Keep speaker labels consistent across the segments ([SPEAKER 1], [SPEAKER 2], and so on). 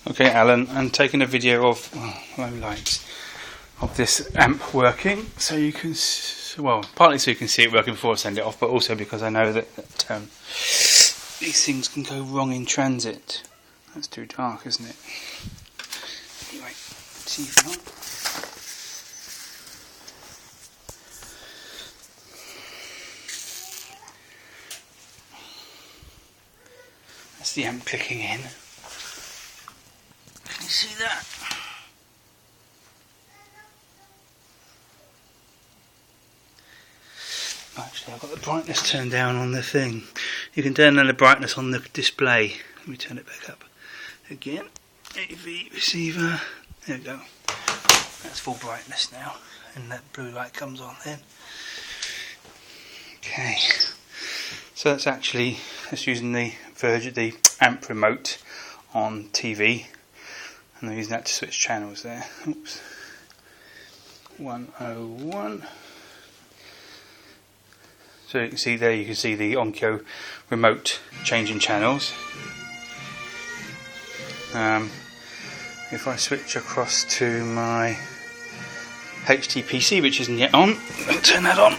[SPEAKER 1] Okay, Alan, I'm taking a video of low lights of this amp working, so you can, well, partly so you can see it working before I send it off, but also because I know that these things can go wrong in transit. That's too dark, isn't it? Anyway, TV on. That's the amp clicking in. Can you see that? Actually, I've got the brightness turned down on the thing. You can turn down the brightness on the display. Let me turn it back up again. AV receiver. There we go. That's full brightness now, and that blue light comes on then. Okay. So that's actually using the amp remote on TV, and I'm using that to switch channels there. Oops. 101. So you can see there, you can see the Onkyo remote changing channels. If I switch across to my HTPC, which isn't yet on, I'll turn that on.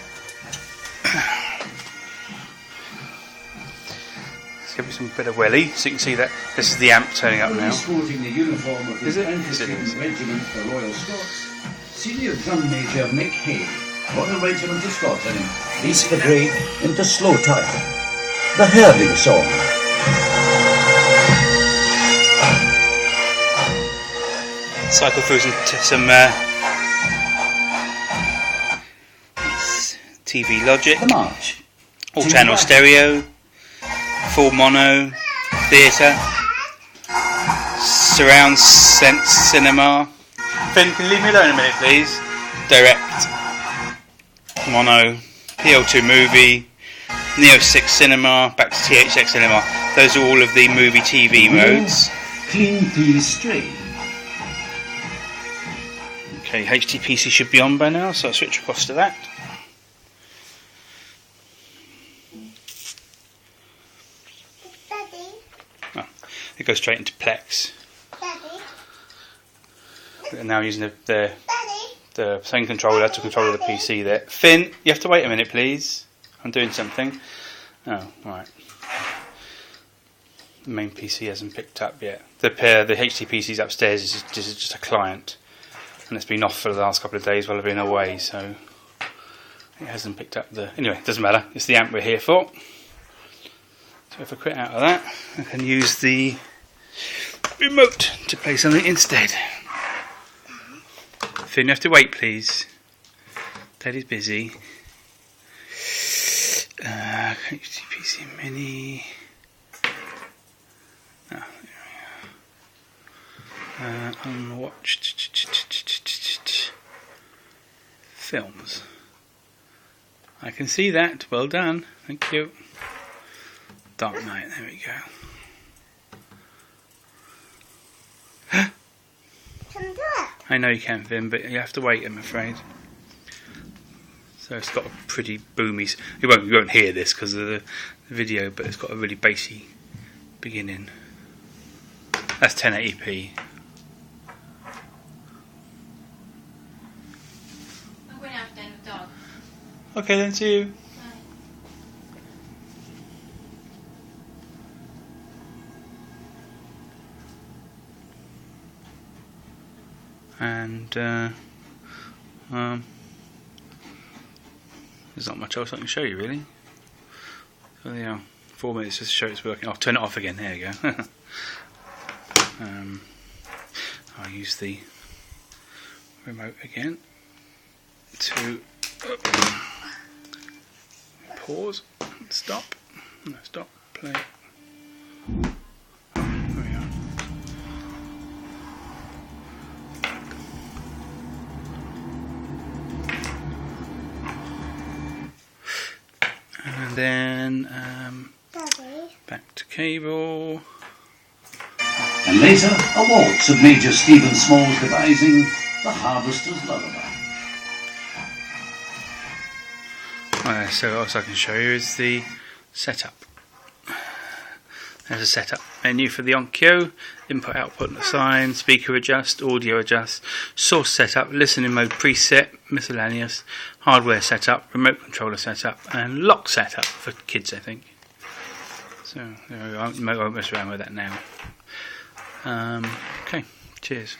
[SPEAKER 1] Let's give it some bit of welly, so you can see that this is the amp turning up now.
[SPEAKER 2] Sporting the uniform of the
[SPEAKER 1] Is it?
[SPEAKER 2] Regiment for Royal Scots, Senior Drum Major Mick Hay, Royal Regiment of Scotland, leads the grade into slow time. The herding song.
[SPEAKER 1] Cycle through some TV Logic,
[SPEAKER 2] The march.
[SPEAKER 1] all channel stereo, full mono, theatre, surround sense cinema. Finn, can you leave me alone a minute, please? Direct, mono, PL2 movie, Neo 6 cinema, back to THX cinema. Those are all of the movie TV modes.
[SPEAKER 2] Clean Pea Stray.
[SPEAKER 1] Okay, HTPC should be on by now, so I'll switch across to that.
[SPEAKER 3] Daddy,
[SPEAKER 1] Oh, it goes straight into Plex.
[SPEAKER 3] Daddy,
[SPEAKER 1] And now using the
[SPEAKER 3] Daddy.
[SPEAKER 1] same controller to control the PC there. Finn, you have to wait a minute, please. I'm doing something. Oh, right. The main PC hasn't picked up yet. The HTPC's upstairs is just a client, and it's been off for the last couple of days while I've been away, so it hasn't picked up the... Anyway, it doesn't matter. It's the amp we're here for. So if I quit out of that, I can use the remote to play something instead. Finn, you have to wait, please. Daddy's busy. HTPC Mini. Oh, unwatched films. I can see that. Well done. Thank you. Dark Knight. There we go.
[SPEAKER 3] Can do it.
[SPEAKER 1] I know you can, Vim, but you have to wait, I'm afraid. So it's got a pretty boomy... You won't hear this because of the video, but it's got a really bassy beginning. That's 1080p.
[SPEAKER 3] I'm going out then with dog.
[SPEAKER 1] Okay then, see you. And there's not much else I can show you really. So yeah, 4 minutes just to show it's working. I'll turn it off again. There you go. I'll use the remote again to pause, stop, no, stop, play. There we are. And then
[SPEAKER 3] Daddy.
[SPEAKER 1] back to cable.
[SPEAKER 2] And later, a waltz of Major Stephen Small's devising The Harvester's Lullaby.
[SPEAKER 1] So what else I can show you is the setup. There's a setup menu for the Onkyo. Input, output, and assign. Speaker adjust. Audio adjust. Source setup. Listening mode preset. Miscellaneous. Hardware setup. Remote controller setup. And lock setup for kids, I think. So there we go. I won't mess around with that now. Okay. Cheers.